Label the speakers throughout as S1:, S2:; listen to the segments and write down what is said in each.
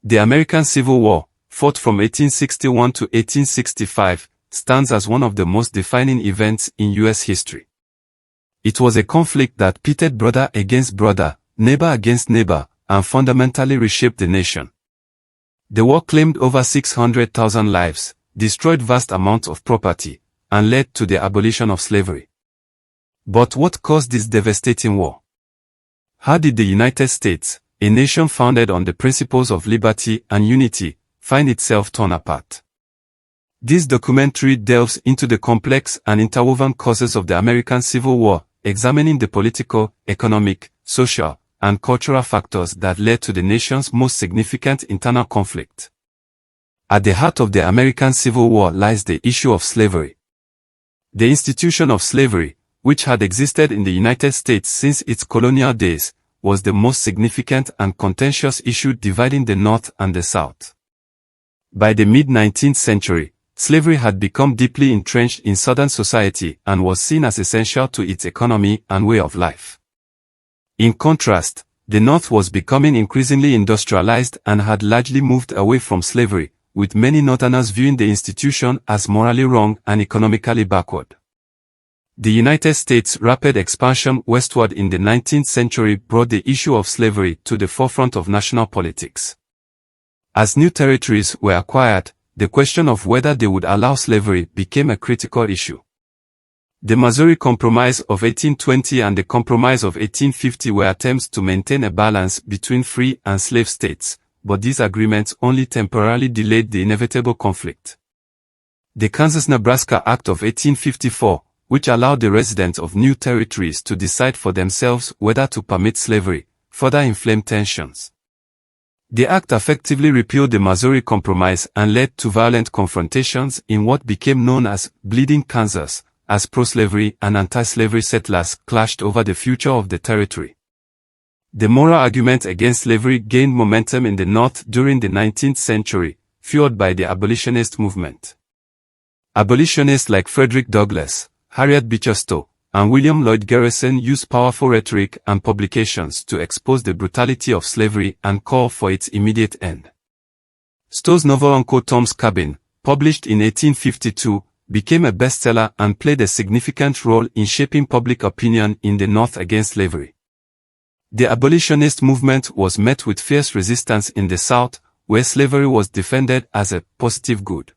S1: The American Civil War, fought from 1861 to 1865, stands as one of the most defining events in U.S. history. It was a conflict that pitted brother against brother, neighbor against neighbor, and fundamentally reshaped the nation. The war claimed over 600,000 lives, destroyed vast amounts of property, and led to the abolition of slavery. But what caused this devastating war? How did the United States, a nation founded on the principles of liberty and unity, find itself torn apart? This documentary delves into the complex and interwoven causes of the American Civil War, examining the political, economic, social, and cultural factors that led to the nation's most significant internal conflict. At the heart of the American Civil War lies the issue of slavery. The institution of slavery, which had existed in the United States since its colonial days, was the most significant and contentious issue dividing the North and the South. By the mid-19th century, slavery had become deeply entrenched in Southern society and was seen as essential to its economy and way of life. In contrast, the North was becoming increasingly industrialized and had largely moved away from slavery, with many Northerners viewing the institution as morally wrong and economically backward. The United States' rapid expansion westward in the 19th century brought the issue of slavery to the forefront of national politics. As new territories were acquired, the question of whether they would allow slavery became a critical issue. The Missouri Compromise of 1820 and the Compromise of 1850 were attempts to maintain a balance between free and slave states, but these agreements only temporarily delayed the inevitable conflict. The Kansas-Nebraska Act of 1854, which allowed the residents of new territories to decide for themselves whether to permit slavery, further inflamed tensions. The act effectively repealed the Missouri Compromise and led to violent confrontations in what became known as Bleeding Kansas, as pro-slavery and anti-slavery settlers clashed over the future of the territory. The moral argument against slavery gained momentum in the North during the 19th century, fueled by the abolitionist movement. Abolitionists like Frederick Douglass, Harriet Beecher Stowe, and William Lloyd Garrison used powerful rhetoric and publications to expose the brutality of slavery and call for its immediate end. Stowe's novel Uncle Tom's Cabin, published in 1852, became a bestseller and played a significant role in shaping public opinion in the North against slavery. The abolitionist movement was met with fierce resistance in the South, where slavery was defended as a positive good.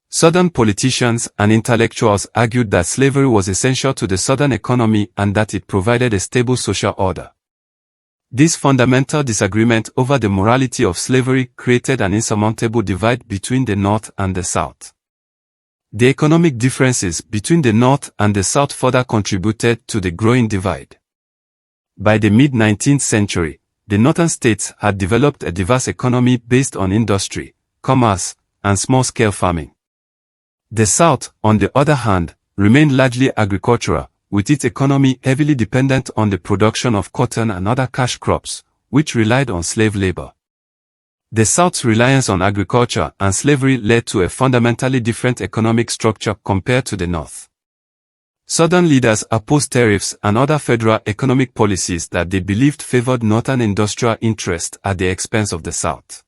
S1: Southern politicians and intellectuals argued that slavery was essential to the Southern economy and that it provided a stable social order. This fundamental disagreement over the morality of slavery created an insurmountable divide between the North and the South. The economic differences between the North and the South further contributed to the growing divide. By the mid-19th century, the Northern states had developed a diverse economy based on industry, commerce, and small-scale farming. The South, on the other hand, remained largely agricultural, with its economy heavily dependent on the production of cotton and other cash crops, which relied on slave labor. The South's reliance on agriculture and slavery led to a fundamentally different economic structure compared to the North. Southern leaders opposed tariffs and other federal economic policies that they believed favored Northern industrial interests at the expense of the South.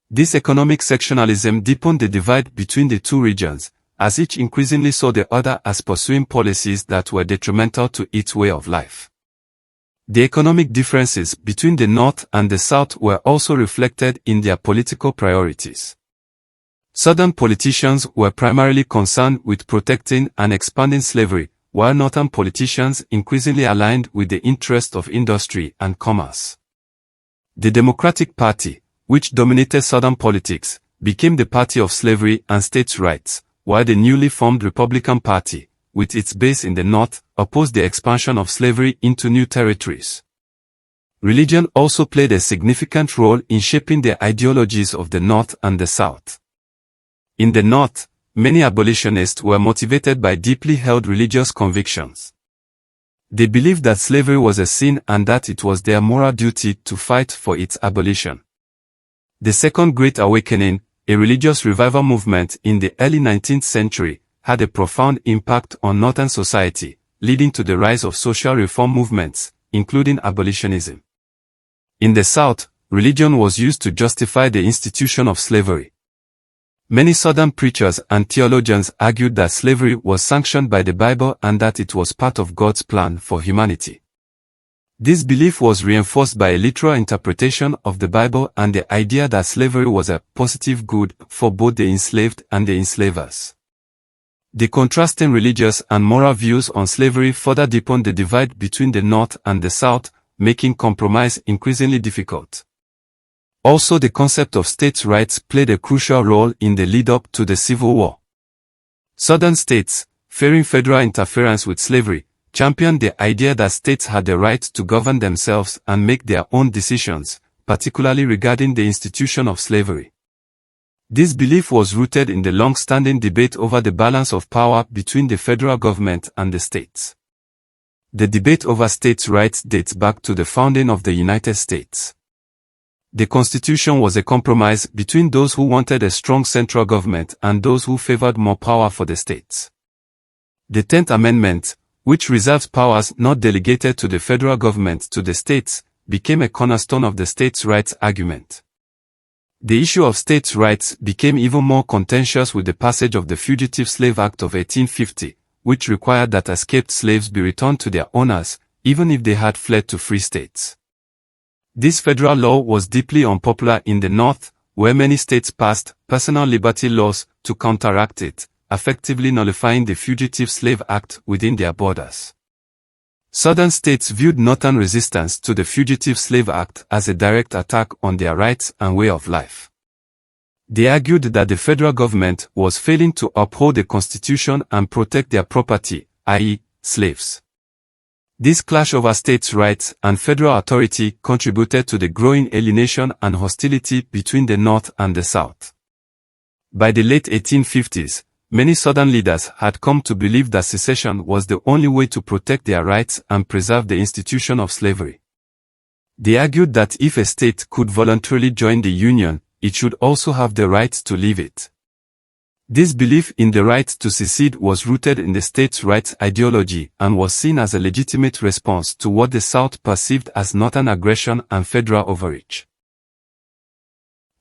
S1: This economic sectionalism deepened the divide between the two regions, as each increasingly saw the other as pursuing policies that were detrimental to its way of life. The economic differences between the North and the South were also reflected in their political priorities. Southern politicians were primarily concerned with protecting and expanding slavery, while Northern politicians increasingly aligned with the interests of industry and commerce. The Democratic Party, which dominated Southern politics, became the party of slavery and states' rights, while the newly formed Republican Party, with its base in the North, opposed the expansion of slavery into new territories. Religion also played a significant role in shaping the ideologies of the North and the South. In the North, many abolitionists were motivated by deeply held religious convictions. They believed that slavery was a sin and that it was their moral duty to fight for its abolition. The Second Great Awakening, a religious revival movement in the early 19th century, had a profound impact on Northern society, leading to the rise of social reform movements, including abolitionism. In the South, religion was used to justify the institution of slavery. Many Southern preachers and theologians argued that slavery was sanctioned by the Bible and that it was part of God's plan for humanity. This belief was reinforced by a literal interpretation of the Bible and the idea that slavery was a positive good for both the enslaved and the enslavers. The contrasting religious and moral views on slavery further deepened the divide between the North and the South, making compromise increasingly difficult. Also, the concept of states' rights played a crucial role in the lead-up to the Civil War. Southern states, fearing federal interference with slavery, championed the idea that states had the right to govern themselves and make their own decisions, particularly regarding the institution of slavery. This belief was rooted in the long-standing debate over the balance of power between the federal government and the states. The debate over states' rights dates back to the founding of the United States. The Constitution was a compromise between those who wanted a strong central government and those who favored more power for the states. The 10th Amendment, which reserves powers not delegated to the federal government to the states, became a cornerstone of the states' rights argument. The issue of states' rights became even more contentious with the passage of the Fugitive Slave Act of 1850, which required that escaped slaves be returned to their owners, even if they had fled to free states. This federal law was deeply unpopular in the North, where many states passed personal liberty laws to counteract it, effectively nullifying the Fugitive Slave Act within their borders. Southern states viewed Northern resistance to the Fugitive Slave Act as a direct attack on their rights and way of life. They argued that the federal government was failing to uphold the Constitution and protect their property, i.e., slaves. This clash over states' rights and federal authority contributed to the growing alienation and hostility between the North and the South. By the late 1850s, many Southern leaders had come to believe that secession was the only way to protect their rights and preserve the institution of slavery. They argued that if a state could voluntarily join the Union, it should also have the right to leave it. This belief in the right to secede was rooted in the states' rights ideology and was seen as a legitimate response to what the South perceived as Northern aggression and federal overreach.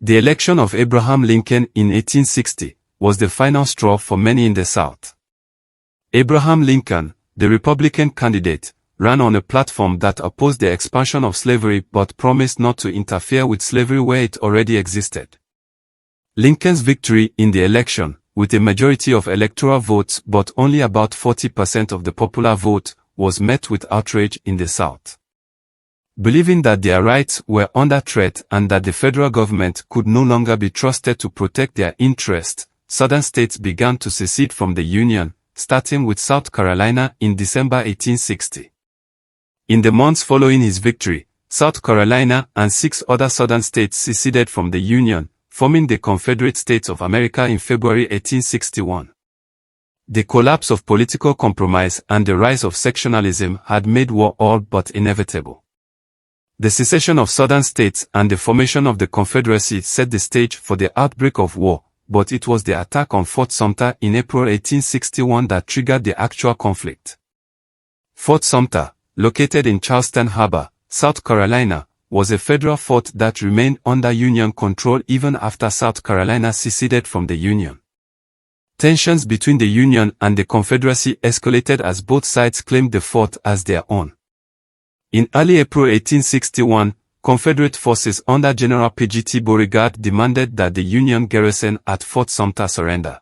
S1: The election of Abraham Lincoln in 1860 was the final straw for many in the South. Abraham Lincoln, the Republican candidate, ran on a platform that opposed the expansion of slavery but promised not to interfere with slavery where it already existed. Lincoln's victory in the election, with a majority of electoral votes but only about 40% of the popular vote, was met with outrage in the South. Believing that their rights were under threat and that the federal government could no longer be trusted to protect their interests, Southern states began to secede from the Union, starting with South Carolina in December 1860. In the months following his victory, South Carolina and 6 other Southern states seceded from the Union, forming the Confederate States of America in February 1861. The collapse of political compromise and the rise of sectionalism had made war all but inevitable. The secession of Southern states and the formation of the Confederacy set the stage for the outbreak of war, but it was the attack on Fort Sumter in April 1861 that triggered the actual conflict. Fort Sumter, located in Charleston Harbor, South Carolina, was a federal fort that remained under Union control even after South Carolina seceded from the Union. Tensions between the Union and the Confederacy escalated as both sides claimed the fort as their own. In early April 1861, Confederate forces under General P.G.T. Beauregard demanded that the Union garrison at Fort Sumter surrender.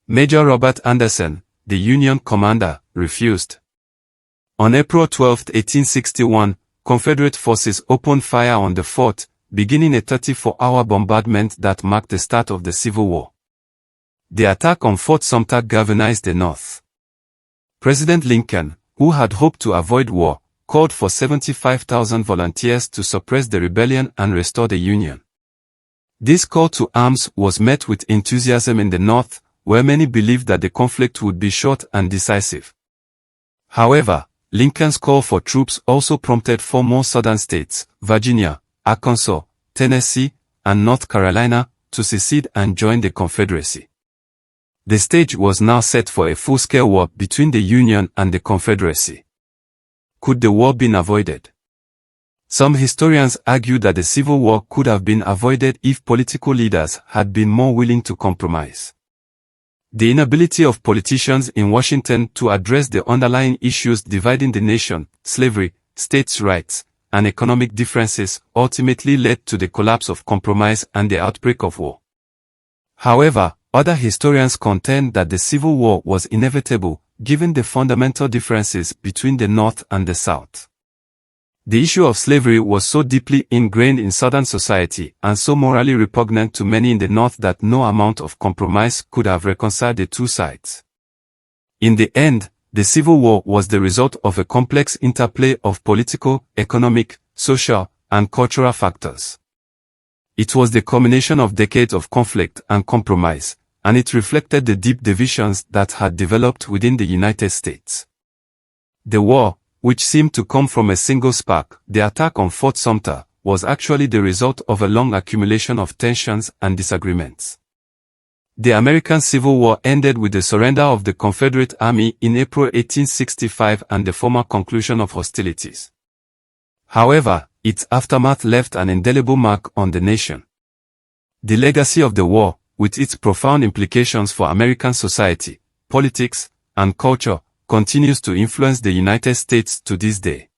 S1: Major Robert Anderson, the Union commander, refused. On April 12, 1861, Confederate forces opened fire on the fort, beginning a 34-hour bombardment that marked the start of the Civil War. The attack on Fort Sumter galvanized the North. President Lincoln, who had hoped to avoid war, called for 75,000 volunteers to suppress the rebellion and restore the Union. This call to arms was met with enthusiasm in the North, where many believed that the conflict would be short and decisive. However, Lincoln's call for troops also prompted 4 more Southern states, Virginia, Arkansas, Tennessee, and North Carolina, to secede and join the Confederacy. The stage was now set for a full-scale war between the Union and the Confederacy. Could the war be avoided? Some historians argue that the Civil War could have been avoided if political leaders had been more willing to compromise. The inability of politicians in Washington to address the underlying issues dividing the nation, slavery, states' rights, and economic differences, ultimately led to the collapse of compromise and the outbreak of war. However, other historians contend that the Civil War was inevitable, given the fundamental differences between the North and the South. The issue of slavery was so deeply ingrained in Southern society and so morally repugnant to many in the North that no amount of compromise could have reconciled the two sides. In the end, the Civil War was the result of a complex interplay of political, economic, social, and cultural factors. It was the culmination of decades of conflict and compromise, and it reflected the deep divisions that had developed within the United States. The war, which seemed to come from a single spark, the attack on Fort Sumter, was actually the result of a long accumulation of tensions and disagreements. The American Civil War ended with the surrender of the Confederate Army in April 1865 and the formal conclusion of hostilities. However, its aftermath left an indelible mark on the nation. The legacy of the war, with its profound implications for American society, politics, and culture, continues to influence the United States to this day.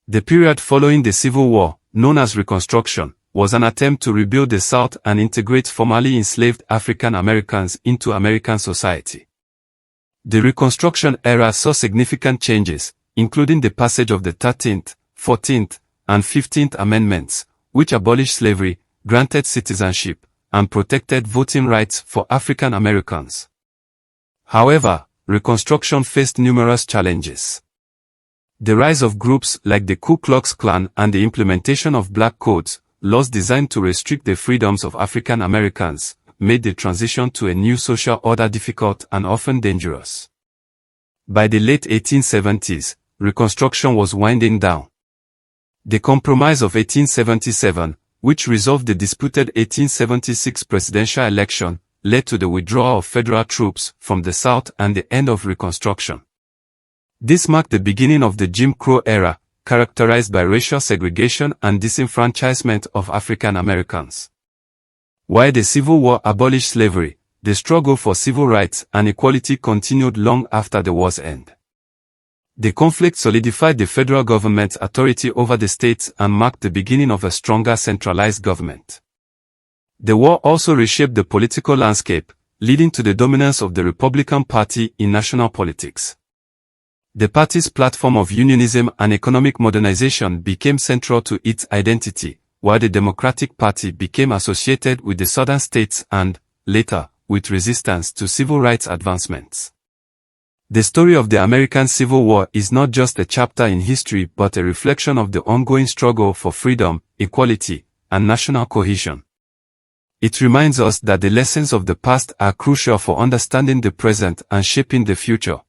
S1: The period following the Civil War, known as Reconstruction, was an attempt to rebuild the South and integrate formerly enslaved African Americans into American society. The Reconstruction era saw significant changes, including the passage of the 13th, 14th, and 15th Amendments, which abolished slavery, granted citizenship, and protected voting rights for African Americans. However, Reconstruction faced numerous challenges. The rise of groups like the Ku Klux Klan and the implementation of black codes, laws designed to restrict the freedoms of African Americans, made the transition to a new social order difficult and often dangerous. By the late 1870s, Reconstruction was winding down. The Compromise of 1877, which resolved the disputed 1876 presidential election, led to the withdrawal of federal troops from the South and the end of Reconstruction. This marked the beginning of the Jim Crow era, characterized by racial segregation and disenfranchisement of African Americans. While the Civil War abolished slavery, the struggle for civil rights and equality continued long after the war's end. The conflict solidified the federal government's authority over the states and marked the beginning of a stronger centralized government. The war also reshaped the political landscape, leading to the dominance of the Republican Party in national politics. The party's platform of unionism and economic modernization became central to its identity, while the Democratic Party became associated with the southern states and, later, with resistance to civil rights advancements. The story of the American Civil War is not just a chapter in history but a reflection of the ongoing struggle for freedom, equality, and national cohesion. It reminds us that the lessons of the past are crucial for understanding the present and shaping the future.